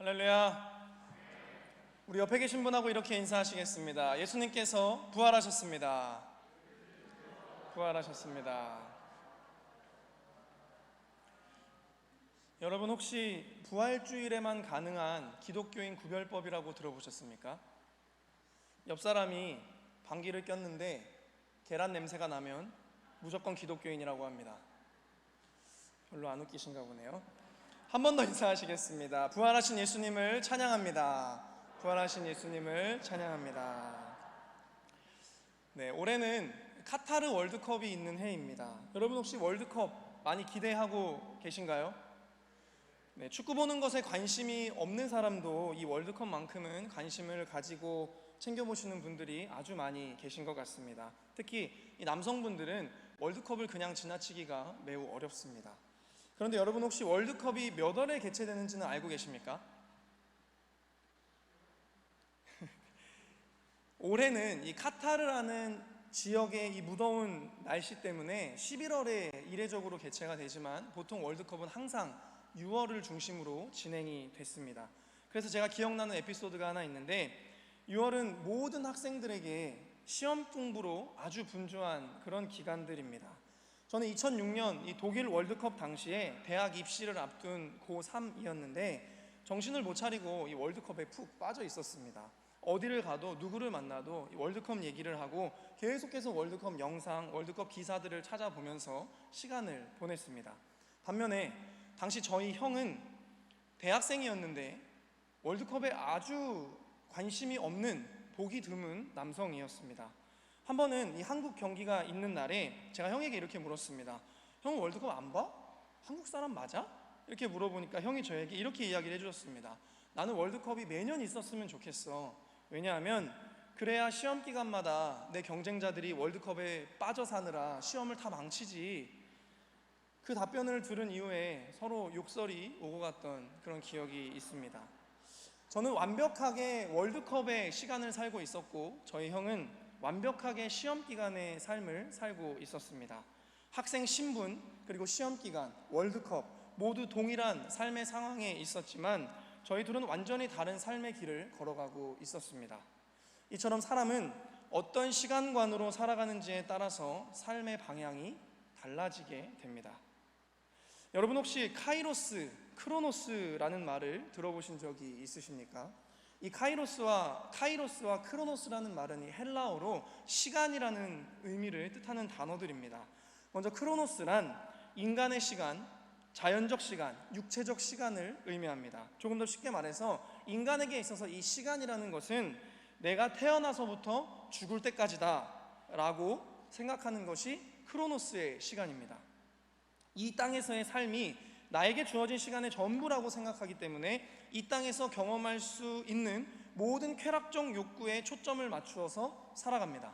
할렐루야. 우리 옆에 계신 분하고 이렇게 인사하시겠습니다. 예수님께서 부활하셨습니다. 부활하셨습니다. 여러분 혹시 부활주일에만 가능한 기독교인 구별법이라고 들어보셨습니까? 옆 사람이 방귀를 꼈는데 계란 냄새가 나면 무조건 기독교인이라고 합니다. 별로 안 웃기신가 보네요. 한 번 더 인사하시겠습니다. 부활하신 예수님을 찬양합니다. 부활하신 예수님을 찬양합니다. 네, 올해는 카타르 월드컵이 있는 해입니다. 여러분 혹시 월드컵 많이 기대하고 계신가요? 네, 축구 보는 것에 관심이 없는 사람도 이 월드컵만큼은 관심을 가지고 챙겨보시는 분들이 아주 많이 계신 것 같습니다. 특히 이 남성분들은 월드컵을 그냥 지나치기가 매우 어렵습니다. 그런데 여러분 혹시 월드컵이 몇 월에 개최되는지는 알고 계십니까? 올해는 이 카타르라는 지역의 이 무더운 날씨 때문에 11월에 이례적으로 개최가 되지만 보통 월드컵은 항상 6월을 중심으로 진행이 됐습니다. 그래서 제가 기억나는 에피소드가 하나 있는데 6월은 모든 학생들에게 시험 공부로 아주 분주한 그런 기간들입니다. 저는 2006년 이 독일 월드컵 당시에 대학 입시를 앞둔 고3이었는데 정신을 못 차리고 이 월드컵에 푹 빠져 있었습니다. 어디를 가도 누구를 만나도 이 월드컵 얘기를 하고 계속해서 월드컵 영상, 월드컵 기사들을 찾아보면서 시간을 보냈습니다. 반면에 당시 저희 형은 대학생이었는데 월드컵에 아주 관심이 없는 보기 드문 남성이었습니다. 한 번은 이 한국 경기가 있는 날에 제가 형에게 이렇게 물었습니다. 형 월드컵 안 봐? 한국 사람 맞아? 이렇게 물어보니까 형이 저에게 이렇게 이야기를 해주셨습니다. 나는 월드컵이 매년 있었으면 좋겠어. 왜냐하면 그래야 시험 기간마다 내 경쟁자들이 월드컵에 빠져 사느라 시험을 다 망치지. 그 답변을 들은 이후에 서로 욕설이 오고 갔던 그런 기억이 있습니다. 저는 완벽하게 월드컵의 시간을 살고 있었고 저희 형은 완벽하게 시험기간의 삶을 살고 있었습니다. 학생 신분, 그리고 시험기간, 월드컵 모두 동일한 삶의 상황에 있었지만 저희 둘은 완전히 다른 삶의 길을 걸어가고 있었습니다. 이처럼 사람은 어떤 시간관으로 살아가는지에 따라서 삶의 방향이 달라지게 됩니다. 여러분 혹시 카이로스, 크로노스라는 말을 들어보신 적이 있으십니까? 이 카이로스와 크로노스라는 말은 이 헬라어로 시간이라는 의미를 뜻하는 단어들입니다. 먼저 크로노스란 인간의 시간, 자연적 시간, 육체적 시간을 의미합니다. 조금 더 쉽게 말해서 인간에게 있어서 이 시간이라는 것은 내가 태어나서부터 죽을 때까지다 라고 생각하는 것이 크로노스의 시간입니다. 이 땅에서의 삶이 나에게 주어진 시간의 전부라고 생각하기 때문에 이 땅에서 경험할 수 있는 모든 쾌락적 욕구에 초점을 맞추어서 살아갑니다.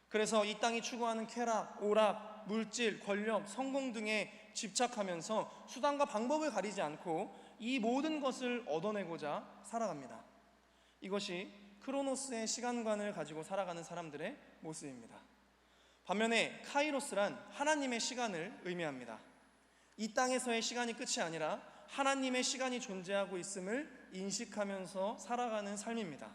그래서 이 땅이 추구하는 쾌락, 오락, 물질, 권력, 성공 등에 집착하면서 수단과 방법을 가리지 않고 이 모든 것을 얻어내고자 살아갑니다. 이것이 크로노스의 시간관을 가지고 살아가는 사람들의 모습입니다. 반면에 카이로스란 하나님의 시간을 의미합니다. 이 땅에서의 시간이 끝이 아니라 하나님의 시간이 존재하고 있음을 인식하면서 살아가는 삶입니다.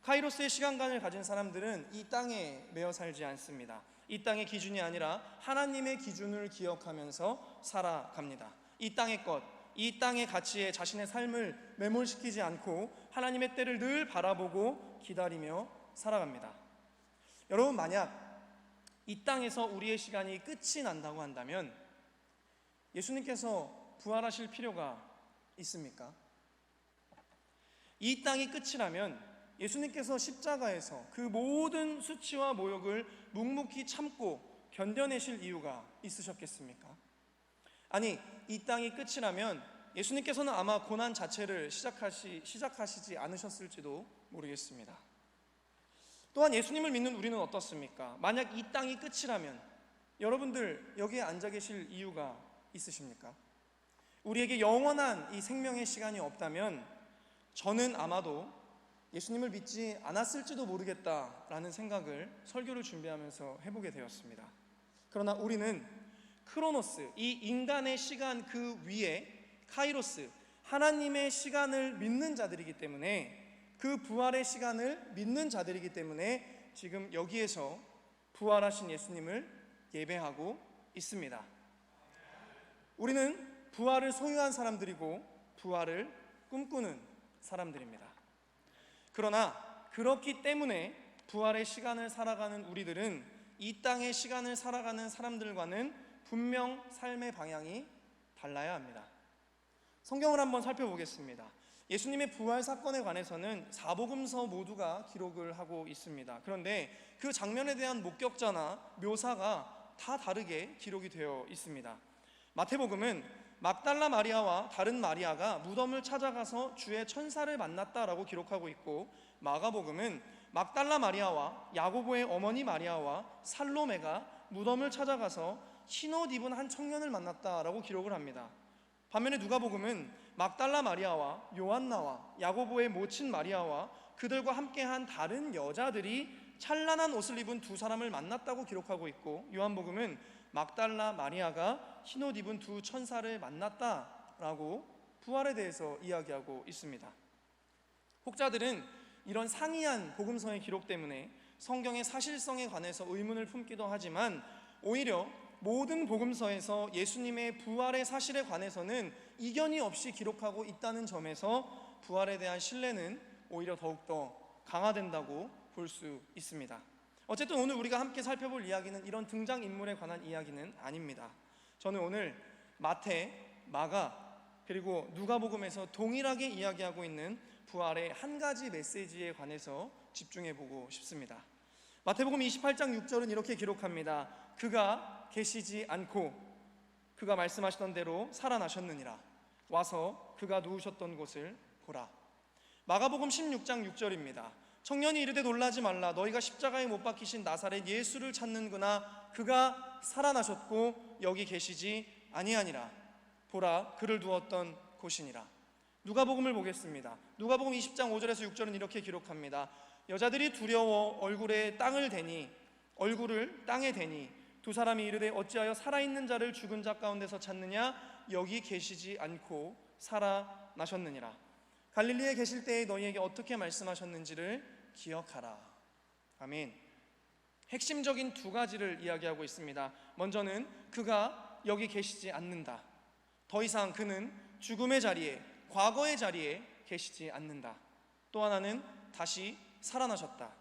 카이로스의 시간관을 가진 사람들은 이 땅에 매여 살지 않습니다. 이 땅의 기준이 아니라 하나님의 기준을 기억하면서 살아갑니다. 이 땅의 것, 이 땅의 가치에 자신의 삶을 매몰시키지 않고 하나님의 때를 늘 바라보고 기다리며 살아갑니다. 여러분 만약 이 땅에서 우리의 시간이 끝이 난다고 한다면 예수님께서 부활하실 필요가 있습니까? 이 땅이 끝이라면 예수님께서 십자가에서 그 모든 수치와 모욕을 묵묵히 참고 견뎌내실 이유가 있으셨겠습니까? 아니, 이 땅이 끝이라면 예수님께서는 아마 고난 자체를 시작하시지 않으셨을지도 모르겠습니다. 또한 예수님을 믿는 우리는 어떻습니까? 만약 이 땅이 끝이라면 여러분들 여기에 앉아 계실 이유가 있으십니까? 우리에게 영원한 이 생명의 시간이 없다면 저는 아마도 예수님을 믿지 않았을지도 모르겠다라는 생각을 설교를 준비하면서 해보게 되었습니다. 그러나 우리는 크로노스, 이 인간의 시간 그 위에 카이로스, 하나님의 시간을 믿는 자들이기 때문에, 그 부활의 시간을 믿는 자들이기 때문에 지금 여기에서 부활하신 예수님을 예배하고 있습니다. 우리는 부활을 소유한 사람들이고 부활을 꿈꾸는 사람들입니다. 그러나 그렇기 때문에 부활의 시간을 살아가는 우리들은 이 땅의 시간을 살아가는 사람들과는 분명 삶의 방향이 달라야 합니다. 성경을 한번 살펴보겠습니다. 예수님의 부활 사건에 관해서는 사복음서 모두가 기록을 하고 있습니다. 그런데 그 장면에 대한 목격자나 묘사가 다 다르게 기록이 되어 있습니다. 마태복음은 막달라 마리아와 다른 마리아가 무덤을 찾아가서 주의 천사를 만났다라고 기록하고 있고, 마가복음은 막달라 마리아와 야고보의 어머니 마리아와 살로메가 무덤을 찾아가서 흰옷 입은 한 청년을 만났다라고 기록을 합니다. 반면에 누가복음은 막달라 마리아와 요한나와 야고보의 모친 마리아와 그들과 함께한 다른 여자들이 찬란한 옷을 입은 두 사람을 만났다고 기록하고 있고, 요한복음은 막달라 마리아가 흰옷 입은 두 천사를 만났다라고 부활에 대해서 이야기하고 있습니다. 혹자들은 이런 상이한 복음서의 기록 때문에 성경의 사실성에 관해서 의문을 품기도 하지만, 오히려 모든 복음서에서 예수님의 부활의 사실에 관해서는 이견이 없이 기록하고 있다는 점에서 부활에 대한 신뢰는 오히려 더욱더 강화된다고 볼 수 있습니다. 어쨌든 오늘 우리가 함께 살펴볼 이야기는 이런 등장인물에 관한 이야기는 아닙니다. 저는 오늘 마태, 마가, 그리고 누가복음에서 동일하게 이야기하고 있는 부활의 한 가지 메시지에 관해서 집중해보고 싶습니다. 마태복음 28장 6절은 이렇게 기록합니다. 그가 계시지 않고 그가 말씀하시던 대로 살아나셨느니라. 와서 그가 누우셨던 곳을 보라. 마가복음 16장 6절입니다. 청년이 이르되 놀라지 말라. 너희가 십자가에 못 박히신 나사렛 예수를 찾는구나. 그가 살아나셨고 여기 계시지 아니하니라. 보라, 그를 두었던 곳이니라. 누가복음을 보겠습니다. 누가복음 20장 5절에서 6절은 이렇게 기록합니다. 여자들이 두려워 얼굴을 땅에 대니 두 사람이 이르되 어찌하여 살아있는 자를 죽은 자 가운데서 찾느냐. 여기 계시지 않고 살아나셨느니라. 갈릴리에 계실 때에 너희에게 어떻게 말씀하셨는지를 기억하라. 아멘. 핵심적인 두 가지를 이야기하고 있습니다. 먼저는 그가 여기 계시지 않는다. 더 이상 그는 죽음의 자리에, 과거의 자리에 계시지 않는다. 또 하나는 다시 살아나셨다.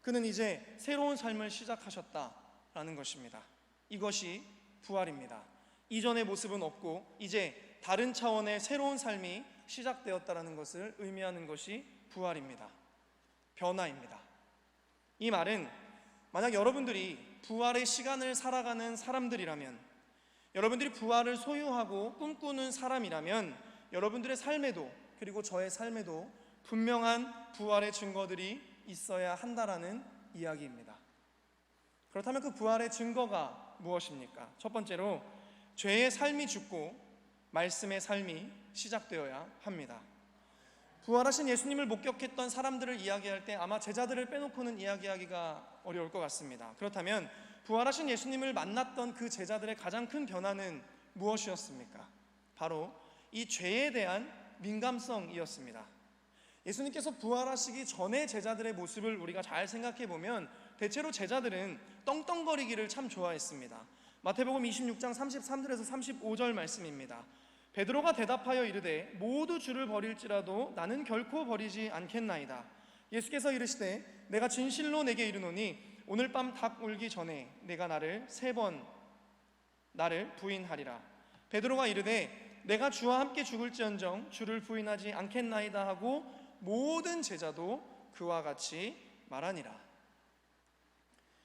그는 이제 새로운 삶을 시작하셨다라는 것입니다. 이것이 부활입니다. 이전의 모습은 없고 이제 다른 차원의 새로운 삶이 시작되었다라는 것을 의미하는 것이 부활입니다. 변화입니다. 이 말은 만약 여러분들이 부활의 시간을 살아가는 사람들이라면, 여러분들이 부활을 소유하고 꿈꾸는 사람이라면 여러분들의 삶에도, 그리고 저의 삶에도 분명한 부활의 증거들이 있어야 한다라는 이야기입니다. 그렇다면 그 부활의 증거가 무엇입니까? 첫 번째로 죄의 삶이 죽고 말씀의 삶이 시작되어야 합니다. 부활하신 예수님을 목격했던 사람들을 이야기할 때 아마 제자들을 빼놓고는 이야기하기가 어려울 것 같습니다. 그렇다면 부활하신 예수님을 만났던 그 제자들의 가장 큰 변화는 무엇이었습니까? 바로 이 죄에 대한 민감성이었습니다. 예수님께서 부활하시기 전에 제자들의 모습을 우리가 잘 생각해 보면 대체로 제자들은 떵떵거리기를 참 좋아했습니다. 마태복음 26장 33절에서 35절 말씀입니다. 베드로가 대답하여 이르되 모두 주를 버릴지라도 나는 결코 버리지 않겠나이다. 예수께서 이르시되 내가 진실로 내게 이르노니 오늘 밤 닭 울기 전에 내가 나를 3번 부인하리라. 베드로가 이르되 내가 주와 함께 죽을지언정 주를 부인하지 않겠나이다 하고 모든 제자도 그와 같이 말하니라.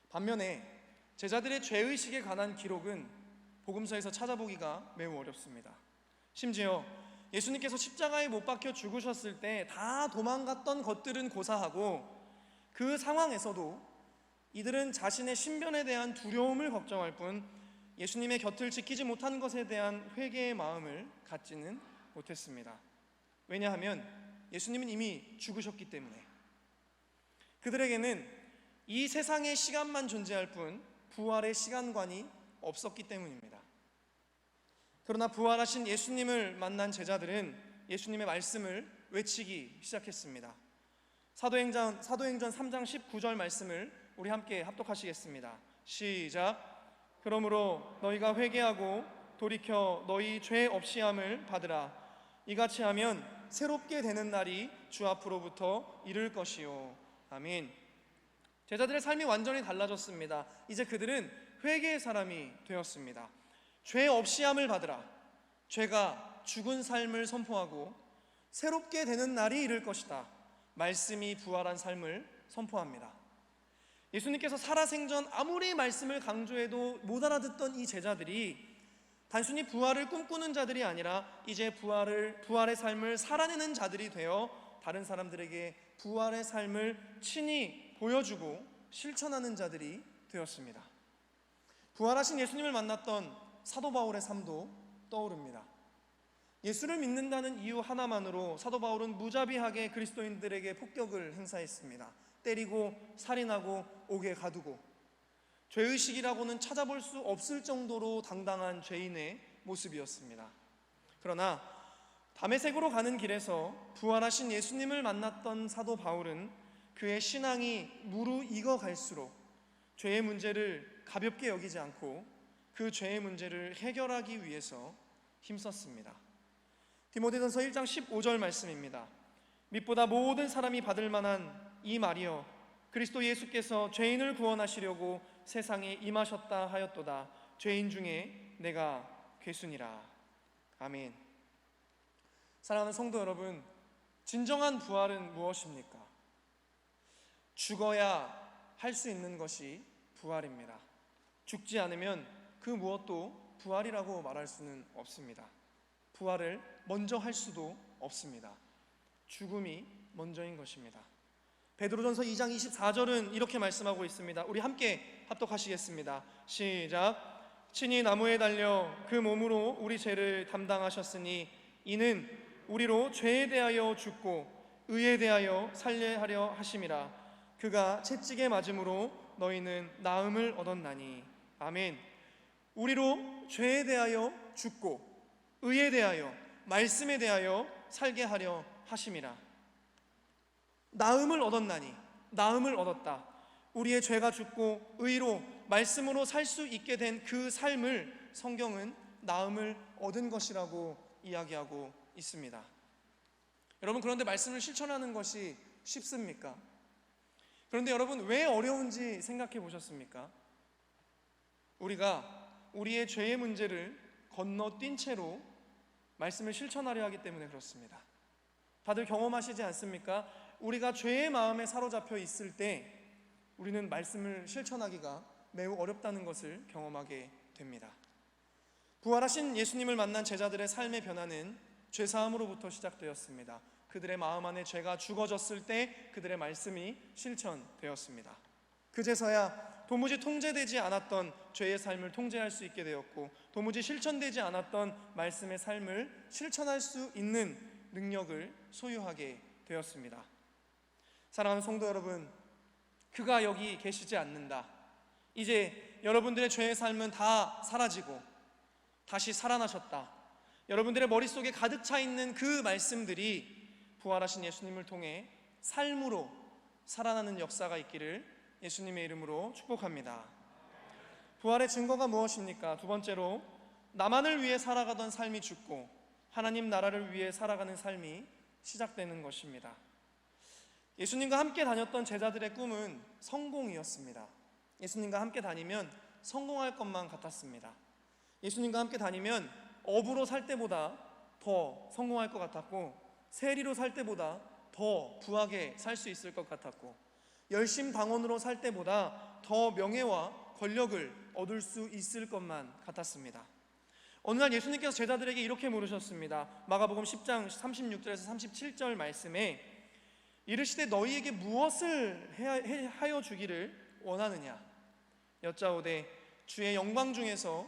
반면에 제자들의 죄의식에 관한 기록은 복음서에서 찾아보기가 매우 어렵습니다. 심지어 예수님께서 십자가에 못 박혀 죽으셨을 때 다 도망갔던 것들은 고사하고, 그 상황에서도 이들은 자신의 신변에 대한 두려움을 걱정할 뿐 예수님의 곁을 지키지 못한 것에 대한 회개의 마음을 갖지는 못했습니다. 왜냐하면 예수님은 이미 죽으셨기 때문에. 그들에게는 이 세상의 시간만 존재할 뿐 부활의 시간관이 없었기 때문입니다. 그러나 부활하신 예수님을 만난 제자들은 예수님의 말씀을 외치기 시작했습니다. 사도행전 3장 19절 말씀을 우리 함께 합독하시겠습니다. 시작. 그러므로 너희가 회개하고 돌이켜 너희 죄 없이함을 받으라. 이같이 하면 새롭게 되는 날이 주 앞으로부터 이를 것이요. 아멘. 제자들의 삶이 완전히 달라졌습니다. 이제 그들은 회개의 사람이 되었습니다. 죄 없이함을 받으라. 죄가 죽은 삶을 선포하고 새롭게 되는 날이 이를 것이다. 말씀이 부활한 삶을 선포합니다. 예수님께서 살아생전 아무리 말씀을 강조해도 못 알아듣던 이 제자들이 단순히 부활을 꿈꾸는 자들이 아니라 이제 부활의 삶을 살아내는 자들이 되어 다른 사람들에게 부활의 삶을 친히 보여주고 실천하는 자들이 되었습니다. 부활하신 예수님을 만났던 사도 바울의 삶도 떠오릅니다. 예수를 믿는다는 이유 하나만으로 사도 바울은 무자비하게 그리스도인들에게 폭격을 행사했습니다. 때리고 살인하고 옥에 가두고, 죄의식이라고는 찾아볼 수 없을 정도로 당당한 죄인의 모습이었습니다. 그러나 다메섹으로 가는 길에서 부활하신 예수님을 만났던 사도 바울은 그의 신앙이 무르익어 갈수록 죄의 문제를 가볍게 여기지 않고 그 죄의 문제를 해결하기 위해서 힘썼습니다. 디모데전서 1장 15절 말씀입니다. 밑보다 모든 사람이 받을 만한 이 말이여, 그리스도 예수께서 죄인을 구원하시려고 세상에 임하셨다 하였도다. 죄인 중에 내가 괴순이라. 아멘. 사랑하는 성도 여러분, 진정한 부활은 무엇입니까? 죽어야 할 수 있는 것이 부활입니다. 죽지 않으면 그 무엇도 부활이라고 말할 수는 없습니다. 부활을 먼저 할 수도 없습니다. 죽음이 먼저인 것입니다. 베드로전서 2장 24절은 이렇게 말씀하고 있습니다. 우리 함께 합독하시겠습니다. 시작. 친히 나무에 달려 그 몸으로 우리 죄를 담당하셨으니 이는 우리로 죄에 대하여 죽고 의에 대하여 살려 하려 하심이라. 그가 채찍에 맞음으로 너희는 나음을 얻었나니. 아멘. 우리로 죄에 대하여 죽고 의에 대하여 말씀에 대하여 살게 하려 하심이라. 나음을 얻었나니, 나음을 얻었다. 우리의 죄가 죽고 의로 말씀으로 살 수 있게 된 그 삶을 성경은 나음을 얻은 것이라고 이야기하고 있습니다. 여러분, 그런데 말씀을 실천하는 것이 쉽습니까? 그런데 여러분, 왜 어려운지 생각해 보셨습니까? 우리가 우리의 죄의 문제를 건너뛴 채로 말씀을 실천하려 하기 때문에 그렇습니다. 다들 경험하시지 않습니까? 우리가 죄의 마음에 사로잡혀 있을 때 우리는 말씀을 실천하기가 매우 어렵다는 것을 경험하게 됩니다. 부활하신 예수님을 만난 제자들의 삶의 변화는 죄사함으로부터 시작되었습니다. 그들의 마음 안에 죄가 죽어졌을 때 그들의 말씀이 실천되었습니다. 그제서야 도무지 통제되지 않았던 죄의 삶을 통제할 수 있게 되었고, 도무지 실천되지 않았던 말씀의 삶을 실천할 수 있는 능력을 소유하게 되었습니다. 사랑하는 성도 여러분, 그가 여기 계시지 않는다. 이제 여러분들의 죄의 삶은 다 사라지고 다시 살아나셨다. 여러분들의 머릿속에 가득 차 있는 그 말씀들이 부활하신 예수님을 통해 삶으로 살아나는 역사가 있기를 예수님의 이름으로 축복합니다. 부활의 증거가 무엇입니까? 두 번째로, 나만을 위해 살아가던 삶이 죽고 하나님 나라를 위해 살아가는 삶이 시작되는 것입니다. 예수님과 함께 다녔던 제자들의 꿈은 성공이었습니다. 예수님과 함께 다니면 성공할 것만 같았습니다. 예수님과 함께 다니면 업으로 살 때보다 더 성공할 것 같았고, 세리로 살 때보다 더 부하게 살 수 있을 것 같았고, 열심당원으로 살 때보다 더 명예와 권력을 얻을 수 있을 것만 같았습니다. 어느 날 예수님께서 제자들에게 이렇게 물으셨습니다. 마가복음 10장 36절에서 37절 말씀에 이르시되 너희에게 무엇을 하여 주기를 원하느냐 여짜오되 주의 영광 중에서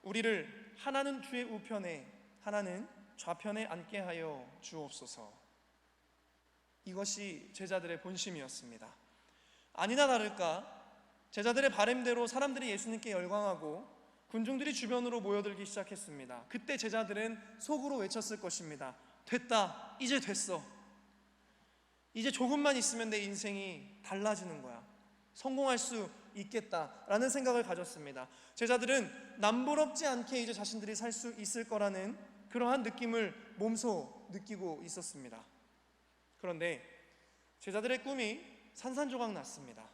우리를 하나는 주의 우편에 하나는 좌편에 앉게 하여 주옵소서. 이것이 제자들의 본심이었습니다. 아니나 다를까 제자들의 바램대로 사람들이 예수님께 열광하고 군중들이 주변으로 모여들기 시작했습니다. 그때 제자들은 속으로 외쳤을 것입니다. 됐다, 이제 됐어, 이제 조금만 있으면 내 인생이 달라지는 거야, 성공할 수 있겠다라는 생각을 가졌습니다. 제자들은 남부럽지 않게 이제 자신들이 살 수 있을 거라는 그러한 느낌을 몸소 느끼고 있었습니다. 그런데 제자들의 꿈이 산산조각 났습니다.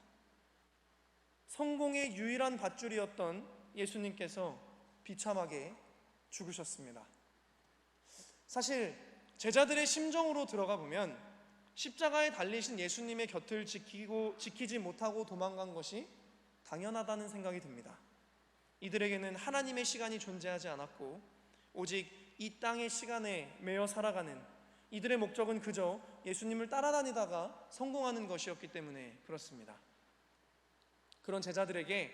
성공의 유일한 밧줄이었던 예수님께서 비참하게 죽으셨습니다. 사실 제자들의 심정으로 들어가 보면 십자가에 달리신 예수님의 곁을 지키지 못하고 도망간 것이 당연하다는 생각이 듭니다. 이들에게는 하나님의 시간이 존재하지 않았고 오직 이 땅의 시간에 매여 살아가는 이들의 목적은 그저 예수님을 따라다니다가 성공하는 것이었기 때문에 그렇습니다. 그런 제자들에게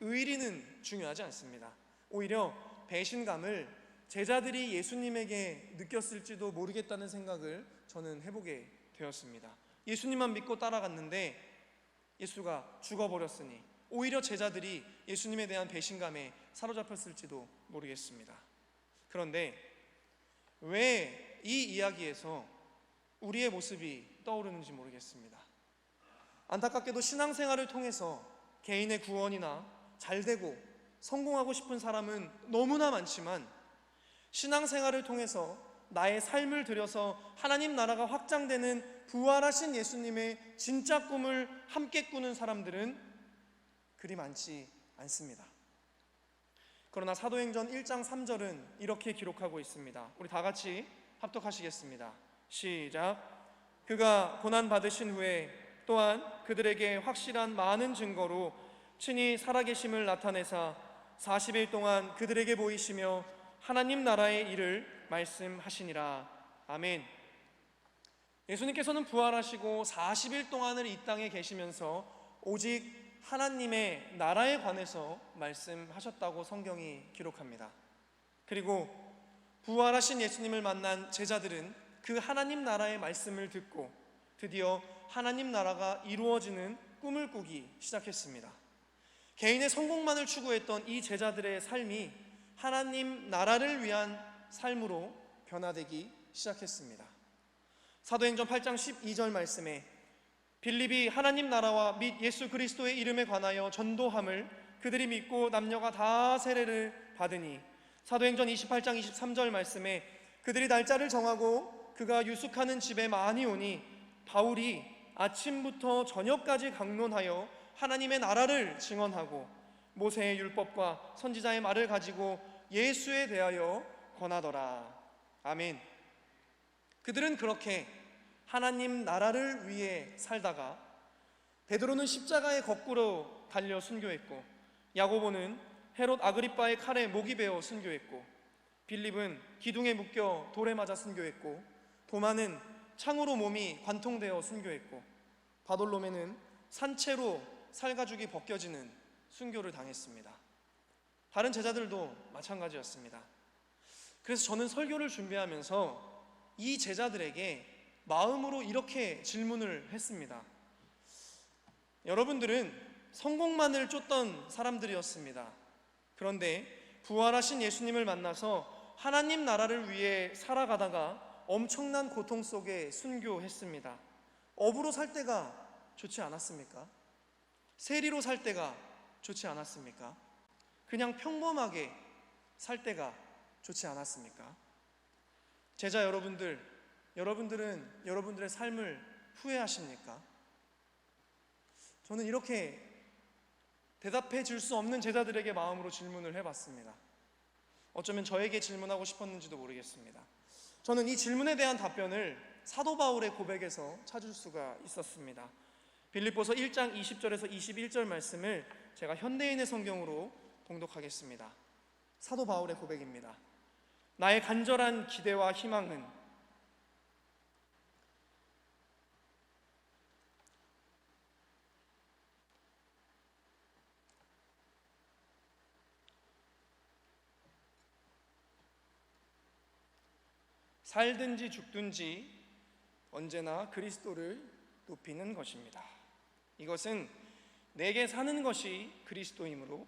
의리는 중요하지 않습니다. 오히려 배신감을 제자들이 예수님에게 느꼈을지도 모르겠다는 생각을 저는 해보게 되었습니다. 예수님만 믿고 따라갔는데 예수가 죽어버렸으니 오히려 제자들이 예수님에 대한 배신감에 사로잡혔을지도 모르겠습니다. 그런데 왜 이 이야기에서 우리의 모습이 떠오르는지 모르겠습니다. 안타깝게도 신앙생활을 통해서 개인의 구원이나 잘되고 성공하고 싶은 사람은 너무나 많지만 신앙생활을 통해서 나의 삶을 들여서 하나님 나라가 확장되는 부활하신 예수님의 진짜 꿈을 함께 꾸는 사람들은 그리 많지 않습니다. 그러나 사도행전 1장 3절은 이렇게 기록하고 있습니다. 우리 다 같이 합독하시겠습니다. 시작. 그가 고난받으신 후에 또한 그들에게 확실한 많은 증거로 친히 살아계심을 나타내사 40일 동안 그들에게 보이시며 하나님 나라의 일을 말씀하시니라. 아멘. 예수님께서는 부활하시고 40일 동안을 이 땅에 계시면서 오직 하나님의 나라에 관해서 말씀하셨다고 성경이 기록합니다. 그리고 부활하신 예수님을 만난 제자들은 그 하나님 나라의 말씀을 듣고 드디어 하나님 나라가 이루어지는 꿈을 꾸기 시작했습니다. 개인의 성공만을 추구했던 이 제자들의 삶이 하나님 나라를 위한 삶으로 변화되기 시작했습니다. 사도행전 8장 12절 말씀에 빌립이 하나님 나라와 및 예수 그리스도의 이름에 관하여 전도함을 그들이 믿고 남녀가 다 세례를 받으니, 사도행전 28장 23절 말씀에 그들이 날짜를 정하고 그가 유숙하는 집에 많이 오니 바울이 아침부터 저녁까지 강론하여 하나님의 나라를 증언하고 모세의 율법과 선지자의 말을 가지고 예수에 대하여 권하더라. 아멘. 그들은 그렇게 하나님 나라를 위해 살다가 베드로는 십자가에 거꾸로 달려 순교했고, 야고보는 헤롯 아그리빠의 칼에 목이 베어 순교했고, 빌립은 기둥에 묶여 돌에 맞아 순교했고, 도마는 창으로 몸이 관통되어 순교했고, 바돌로메는 산채로 살가죽이 벗겨지는 순교를 당했습니다. 다른 제자들도 마찬가지였습니다. 그래서 저는 설교를 준비하면서 이 제자들에게 마음으로 이렇게 질문을 했습니다. 여러분들은 성공만을 쫓던 사람들이었습니다. 그런데 부활하신 예수님을 만나서 하나님 나라를 위해 살아가다가 엄청난 고통 속에 순교했습니다. 업으로 살 때가 좋지 않았습니까? 세리로 살 때가 좋지 않았습니까? 그냥 평범하게 살 때가 좋지 않았습니까? 제자 여러분들은 여러분들의 삶을 후회하십니까? 저는 이렇게 대답해 줄 수 없는 제자들에게 마음으로 질문을 해봤습니다. 어쩌면 저에게 질문하고 싶었는지도 모르겠습니다. 저는 이 질문에 대한 답변을 사도 바울의 고백에서 찾을 수가 있었습니다. 빌립보서 1장 20절에서 21절 말씀을 제가 현대인의 성경으로 봉독하겠습니다. 사도 바울의 고백입니다. 나의 간절한 기대와 희망은 살든지 죽든지 언제나 그리스도를 높이는 것입니다. 이것은 내게 사는 것이 그리스도이므로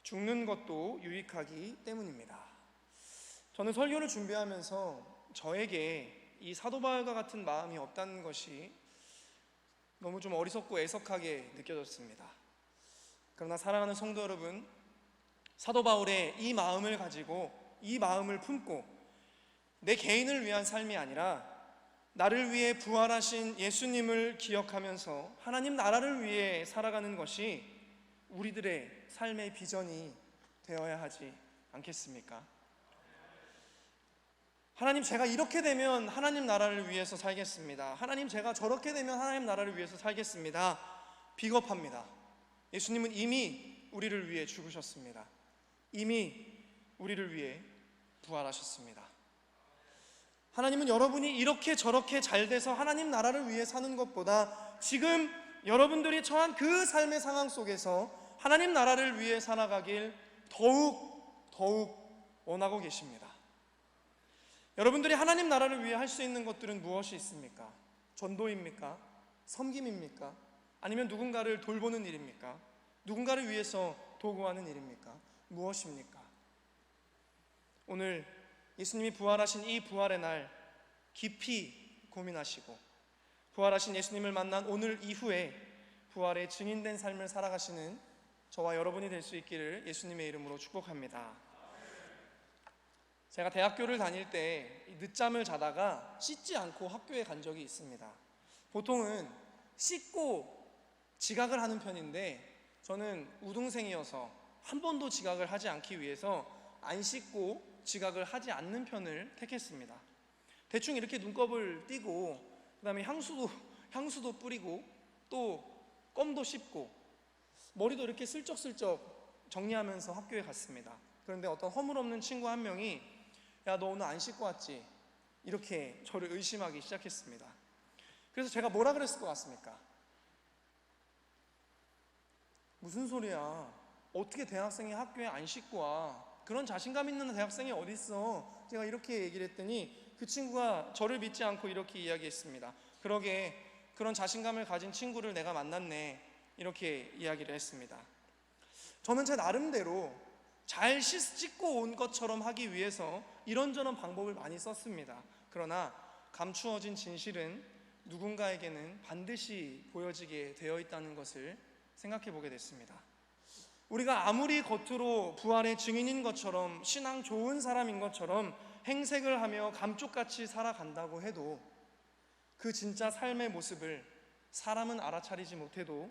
죽는 것도 유익하기 때문입니다. 저는 설교를 준비하면서 저에게 이 사도 바울과 같은 마음이 없다는 것이 너무 좀 어리석고 애석하게 느껴졌습니다. 그러나 사랑하는 성도 여러분, 사도 바울의 이 마음을 가지고, 이 마음을 품고 내 개인을 위한 삶이 아니라 나를 위해 부활하신 예수님을 기억하면서 하나님 나라를 위해 살아가는 것이 우리들의 삶의 비전이 되어야 하지 않겠습니까? 하나님, 제가 이렇게 되면 하나님 나라를 위해서 살겠습니다. 하나님, 제가 저렇게 되면 하나님 나라를 위해서 살겠습니다. 비겁합니다. 예수님은 이미 우리를 위해 죽으셨습니다. 이미 우리를 위해 부활하셨습니다. 하나님은 여러분이 이렇게 저렇게 잘 돼서 하나님 나라를 위해 사는 것보다 지금 여러분들이 처한 그 삶의 상황 속에서 하나님 나라를 위해 살아가길 더욱 원하고 계십니다. 여러분들이 하나님 나라를 위해 할 수 있는 것들은 무엇이 있습니까? 전도입니까? 섬김입니까? 아니면 누군가를 돌보는 일입니까? 누군가를 위해서 도구하는 일입니까? 무엇입니까? 오늘 예수님이 부활하신 이 부활의 날 깊이 고민하시고 부활하신 예수님을 만난 오늘 이후에 부활의 증인된 삶을 살아가시는 저와 여러분이 될 수 있기를 예수님의 이름으로 축복합니다. 제가 대학교를 다닐 때 늦잠을 자다가 씻지 않고 학교에 간 적이 있습니다. 보통은 씻고 지각을 하는 편인데 저는 우등생이어서 한 번도 지각을 하지 않기 위해서 안 씻고 지각을 하지 않는 편을 택했습니다. 대충 이렇게 눈곱을 띄고 그 다음에 향수도 뿌리고 또 껌도 씹고 머리도 이렇게 슬쩍슬쩍 정리하면서 학교에 갔습니다. 그런데 어떤 허물없는 친구 한 명이 야, 너 오늘 안 씻고 왔지? 이렇게 저를 의심하기 시작했습니다. 그래서 제가 뭐라 그랬을 것 같습니까? 무슨 소리야? 어떻게 대학생이 학교에 안 씻고 와? 그런 자신감 있는 대학생이 어디 있어? 제가 이렇게 얘기를 했더니 그 친구가 저를 믿지 않고 이렇게 이야기했습니다. 그러게, 그런 자신감을 가진 친구를 내가 만났네, 이렇게 이야기를 했습니다. 저는 제 나름대로 잘 씻고 온 것처럼 하기 위해서 이런저런 방법을 많이 썼습니다. 그러나 감추어진 진실은 누군가에게는 반드시 보여지게 되어 있다는 것을 생각해 보게 됐습니다. 우리가 아무리 겉으로 부활의 증인인 것처럼 신앙 좋은 사람인 것처럼 행색을 하며 감쪽같이 살아간다고 해도 그 진짜 삶의 모습을 사람은 알아차리지 못해도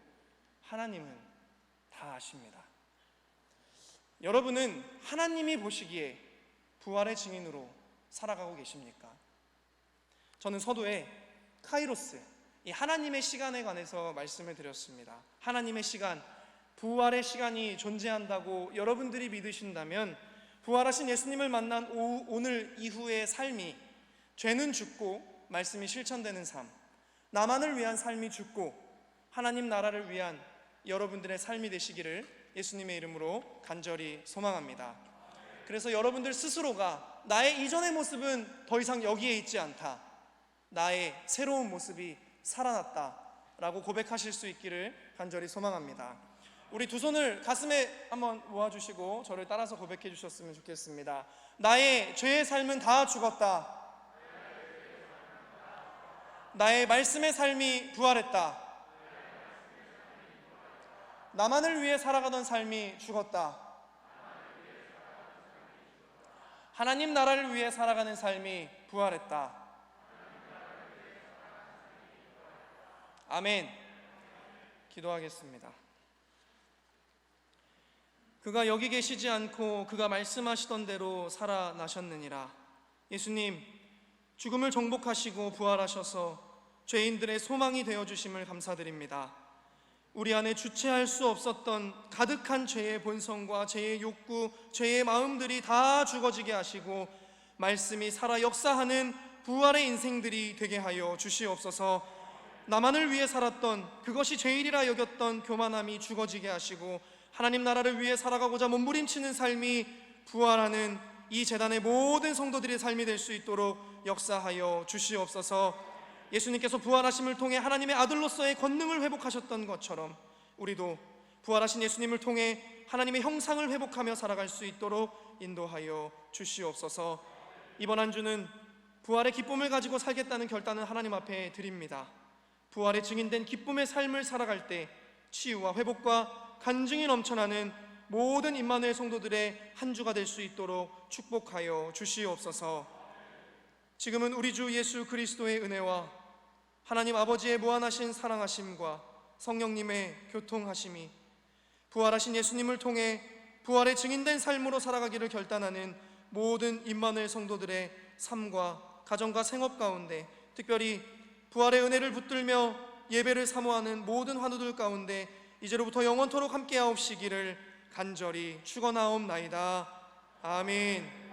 하나님은 다 아십니다. 여러분은 하나님이 보시기에 부활의 증인으로 살아가고 계십니까? 저는 서두에 카이로스, 이 하나님의 시간에 관해서 말씀을 드렸습니다. 하나님의 시간, 부활의 시간이 존재한다고 여러분들이 믿으신다면 부활하신 예수님을 만난 오늘 이후의 삶이 죄는 죽고 말씀이 실천되는 삶, 나만을 위한 삶이 죽고 하나님 나라를 위한 여러분들의 삶이 되시기를 예수님의 이름으로 간절히 소망합니다. 그래서 여러분들 스스로가 나의 이전의 모습은 더 이상 여기에 있지 않다, 나의 새로운 모습이 살아났다 라고 고백하실 수 있기를 간절히 소망합니다. 우리 두 손을 가슴에 한번 모아주시고 저를 따라서 고백해 주셨으면 좋겠습니다. 나의 죄의 삶은 다 죽었다. 나의 말씀의 삶이 부활했다. 나만을 위해 살아가던 삶이 죽었다. 하나님 나라를 위해 살아가는 삶이 부활했다. 아멘. 기도하겠습니다. 그가 여기 계시지 않고 그가 말씀하시던 대로 살아나셨느니라. 예수님, 죽음을 정복하시고 부활하셔서 죄인들의 소망이 되어주심을 감사드립니다. 우리 안에 주체할 수 없었던 가득한 죄의 본성과 죄의 욕구, 죄의 마음들이 다 죽어지게 하시고 말씀이 살아 역사하는 부활의 인생들이 되게 하여 주시옵소서. 나만을 위해 살았던, 그것이 죄일이라 여겼던 교만함이 죽어지게 하시고 하나님 나라를 위해 살아가고자 몸부림치는 삶이 부활하는 이 재단의 모든 성도들의 삶이 될 수 있도록 역사하여 주시옵소서. 예수님께서 부활하심을 통해 하나님의 아들로서의 권능을 회복하셨던 것처럼 우리도 부활하신 예수님을 통해 하나님의 형상을 회복하며 살아갈 수 있도록 인도하여 주시옵소서. 이번 한 주는 부활의 기쁨을 가지고 살겠다는 결단을 하나님 앞에 드립니다. 부활의 증인된 기쁨의 삶을 살아갈 때 치유와 회복과 간증이 넘쳐나는 모든 임마누엘 성도들의 한 주가 될 수 있도록 축복하여 주시옵소서. 지금은 우리 주 예수 그리스도의 은혜와 하나님 아버지의 무한하신 사랑하심과 성령님의 교통하심이 부활하신 예수님을 통해 부활의 증인된 삶으로 살아가기를 결단하는 모든 임마누엘 성도들의 삶과 가정과 생업 가운데, 특별히 부활의 은혜를 붙들며 예배를 사모하는 모든 환우들 가운데 이제로부터 영원토록 함께하옵시기를 간절히 축원하옵나이다. 아멘.